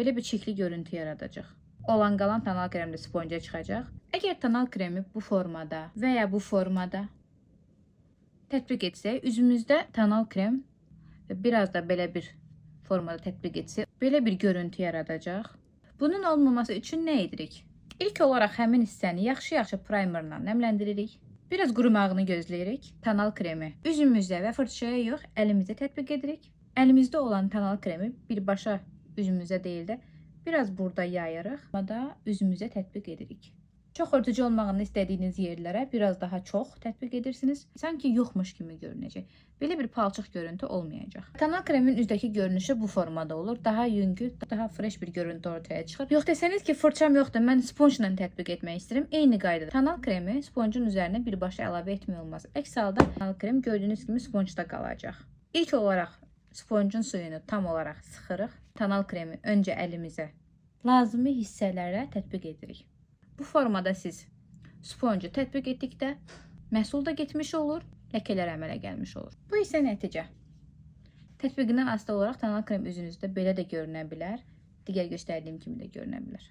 belə bir çirkli görüntü yaradacaq. Olan qalan tonal krem də sponja çıxacaq. Əgər tonal kremi bu formada və ya bu formada tətbiq etsək, üzümüzdə tonal krem biraz da belə bir formada tətbiq etsək, belə bir görüntü yaradacaq. Bunun olmaması üçün nə edirik? İlk olaraq həmin hissəni yaxşı-yaxşı primerla nəmləndiririk. Biraz qurumağını gözləyirik. Tonal kremi üzümüzdə və fırçaya yox, əlimizdə tətbiq edirik. Əlimizdə olan tonal kremi birbaşa üzümüzə deyil də, biraz burada yayırıq və da üzümüzə tətbiq edirik. Çox örtücü olmağını istədiyiniz yerlərə biraz daha çox tətbiq edirsiniz. Sanki yoxmuş kimi görünəcək. Belə bir palçıq görüntü olmayacaq. Tonal kremin üzdəki görünüşü bu formada olur. Daha yüngül, daha fresh bir görüntü ortaya çıxır. Yox desəniz ki, fırçam yoxdur, mən sponjla tətbiq etmək istəyirəm. Eyni qaydada. Tonal kremi sponjun üzərinə birbaşa əlavə etmək olmaz. Əks halda tonal krem gördüyünüz kimi sponjda qalacaq. İlk olaraq sponjun suyunu tam olaraq sıxırıq. Tonal kremi öncə əlimizə lazımi hissələrə tətbiq edirik. Bu formada siz sponju tətbiq etdikdə məhsul da getmiş olur, ləkələr əmələ gəlmiş olur. Bu isə nəticə. Tətbiqindən asılı olaraq tonal krem üzünüzdə belə də görünə bilər, digər göstərdiyim kimi də görünə bilər.